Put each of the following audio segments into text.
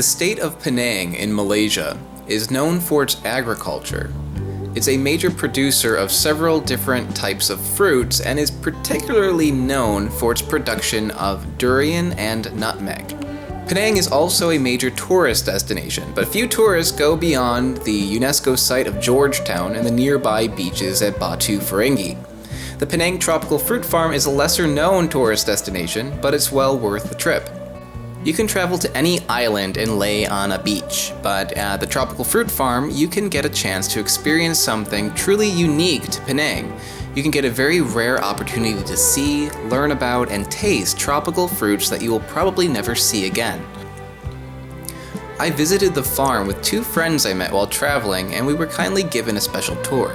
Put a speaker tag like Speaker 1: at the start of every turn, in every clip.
Speaker 1: The state of Penang in Malaysia is known for its agriculture. It's a major producer of several different types of fruits and is particularly known for its production of durian and nutmeg. Penang is also a major tourist destination, but few tourists go beyond the UNESCO site of Georgetown and the nearby beaches at Batu Ferringhi. The Penang Tropical Fruit Farm is a lesser known tourist destination, but it's well worth the trip. You can travel to any island and lay on a beach, but at the Tropical Fruit Farm, you can get a chance to experience something truly unique to Penang. You can get a very rare opportunity to see, learn about, and taste tropical fruits that you will probably never see again. I visited the farm with two friends I met while traveling, and we were kindly given a special tour.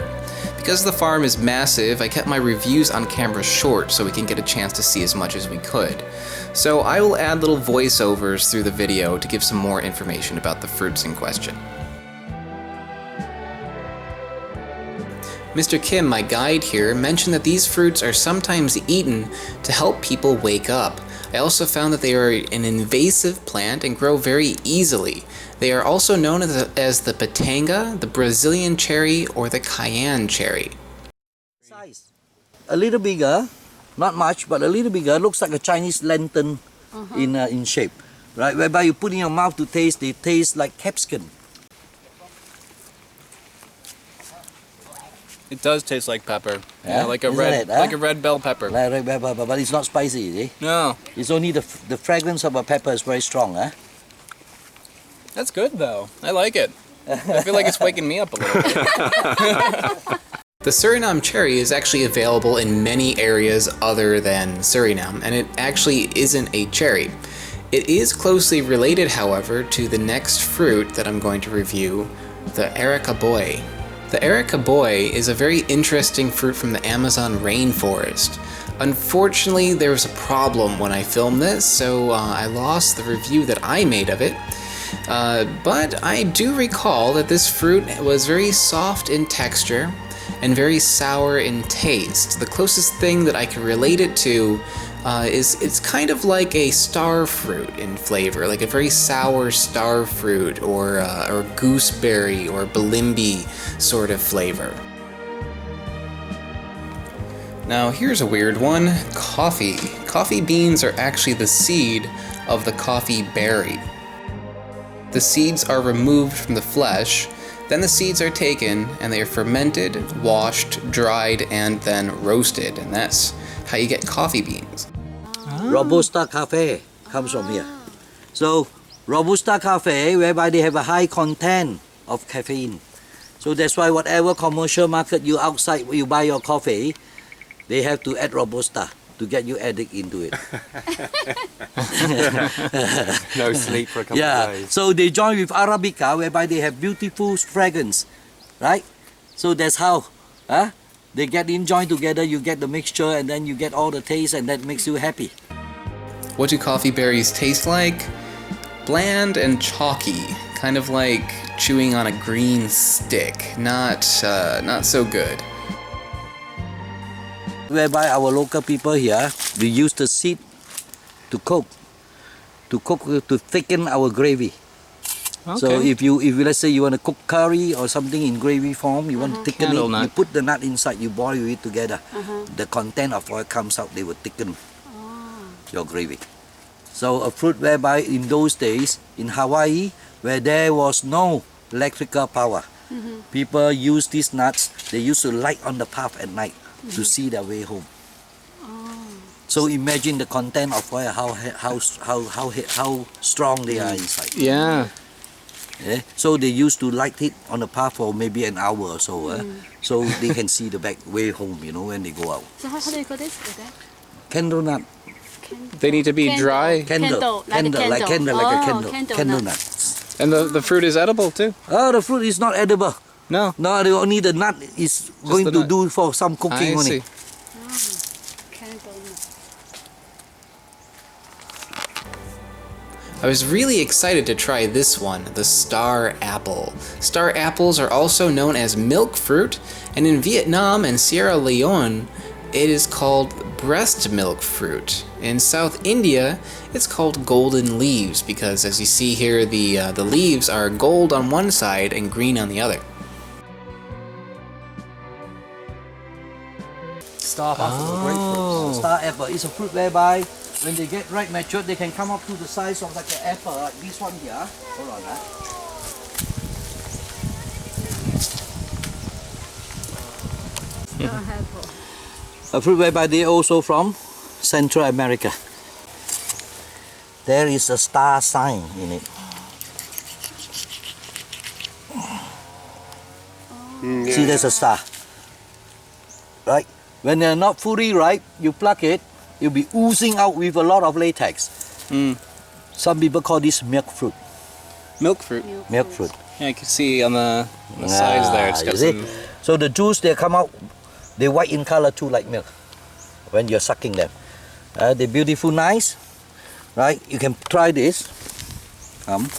Speaker 1: Because the farm is massive, I kept my reviews on camera short so we can get a chance to see as much as we could. So I will add little voiceovers through the video to give some more information about the fruits in question. Mr. Kim, my guide here, mentioned that these fruits are sometimes eaten to help people wake up. I also found that they are an invasive plant and grow very easily. They are also known as the pitanga, the Brazilian cherry, or the cayenne cherry.
Speaker 2: Size. A little bigger, not much, but a little bigger. Looks like a Chinese lantern in shape, right? Whereby you put in your mouth to taste, they taste like capsicum.
Speaker 3: It does taste like pepper.
Speaker 2: Yeah,
Speaker 3: like a red bell pepper.
Speaker 2: Like red bell pepper, but it's not spicy, is it?
Speaker 3: No.
Speaker 2: It's only the fragrance of a pepper is very strong, huh?
Speaker 3: That's good though. I like it. I feel like it's waking me up a little bit.
Speaker 1: The Surinam cherry is actually available in many areas other than Suriname, and it actually isn't a cherry. It is closely related, however, to the next fruit that I'm going to review, the araca-boi. The araca-boi is a very interesting fruit from the Amazon rainforest. Unfortunately, there was a problem when I filmed this, so I lost the review that I made of it. But I do recall that this fruit was very soft in texture and very sour in taste. The closest thing that I can relate it to is it's kind of like a star fruit in flavor, like a very sour star fruit or gooseberry or balimbi sort of flavor. Now here's a weird one, coffee. Coffee beans are actually the seed of the coffee berry. The seeds are removed from the flesh, then the seeds are taken and they are fermented, washed, dried, and then roasted, and that's how you get coffee beans.
Speaker 2: Robusta Cafe comes from here. So Robusta Cafe, whereby they have a high content of caffeine. So that's why whatever commercial market you outside where you buy your coffee, they have to add Robusta to get you addict into it.
Speaker 4: No sleep for a couple of days.
Speaker 2: So they join with Arabica, whereby they have beautiful fragrance, right? So that's how they get in, join together, you get the mixture, and then you get all the taste, and that makes you happy.
Speaker 1: What do coffee berries taste like? Bland and chalky, kind of like chewing on a green stick. Not so good.
Speaker 2: Whereby our local people here, we use the seed to cook, to thicken our gravy.
Speaker 3: Okay.
Speaker 2: So if let's say you want to cook curry or something in gravy form, you want to thicken it, you put the nut inside, you boil it together. The content of oil comes out, they will thicken your gravy. So a fruit whereby in those days, in Hawaii, where there was no electrical power, people use these nuts, they used to light on the path at night to see their way home. So imagine the content of oil, how strong they are inside.
Speaker 3: Yeah.
Speaker 2: Yeah? So they used to light it on the path for maybe an hour or so, so they can see the back way home, when they go out.
Speaker 5: So how do you call this?
Speaker 2: Candle nut.
Speaker 3: They need to be dry.
Speaker 2: Candle, like a candle nut.
Speaker 3: And the fruit is edible too.
Speaker 2: Oh, the fruit is not edible.
Speaker 3: No.
Speaker 2: No, only the nut is going to do for some cooking
Speaker 3: I
Speaker 2: only.
Speaker 3: see.
Speaker 1: I was really excited to try this one, the star apple. Star apples are also known as milk fruit, and in Vietnam and Sierra Leone, it is called breast milk fruit. In South India, it's called golden leaves because, as you see here, the leaves are gold on one side and green on the other.
Speaker 2: Star apple, grapefruit. Star apple is a fruit whereby when they get right matured, they can come up to the size of like an apple, like this one here. Hold on, a fruit whereby they also from Central America. There is a star sign in it. See, there's a star. Right? When they're not fully ripe, you pluck it, it'll be oozing out with a lot of latex. Some people call this milk fruit.
Speaker 3: Milk fruit.
Speaker 2: Milk fruit.
Speaker 3: Yeah, you can see on the sides there. It's got
Speaker 2: you see?
Speaker 3: some...
Speaker 2: So the juice, they come out, they're white in color too, like milk, when you're sucking them. They're beautiful, nice. Right? You can try this. Come.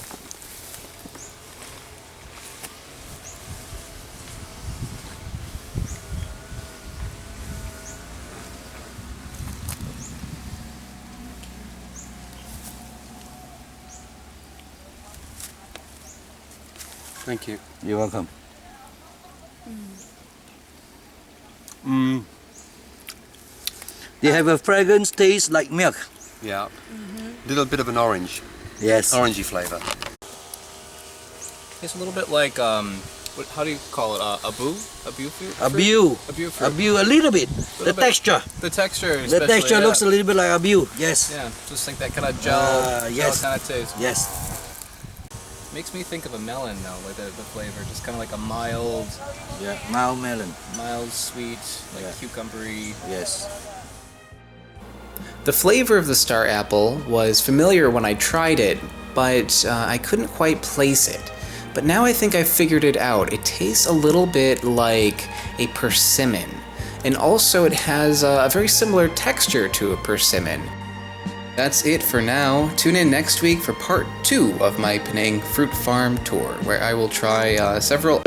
Speaker 4: Thank you.
Speaker 2: You're welcome. They have a fragrance taste like milk.
Speaker 4: Yeah. Little bit of an orange.
Speaker 2: Yes.
Speaker 4: Orangey flavour.
Speaker 3: It's a little bit like, how do you call it? Abu fruit?
Speaker 2: Abu.
Speaker 3: Abu fruit.
Speaker 2: Abu, a little bit. The
Speaker 3: bit.
Speaker 2: texture.
Speaker 3: The texture,
Speaker 2: The
Speaker 3: especially,
Speaker 2: texture looks a little bit like abu. Yes.
Speaker 3: Yeah, just like that kind of gel,
Speaker 2: yes.
Speaker 3: kind of taste.
Speaker 2: Yes.
Speaker 3: Makes me think of a melon though, like the flavor, just kind of like a mild,
Speaker 2: Yeah. Mild melon.
Speaker 3: mild sweet, like
Speaker 2: Yeah.
Speaker 3: cucumbery.
Speaker 2: Yes.
Speaker 1: The flavor of the star apple was familiar when I tried it, but I couldn't quite place it. But now I think I figured it out. It tastes a little bit like a persimmon, and also it has a very similar texture to a persimmon. That's it for now. Tune in next week for part 2 of my Penang fruit farm tour, where I will try several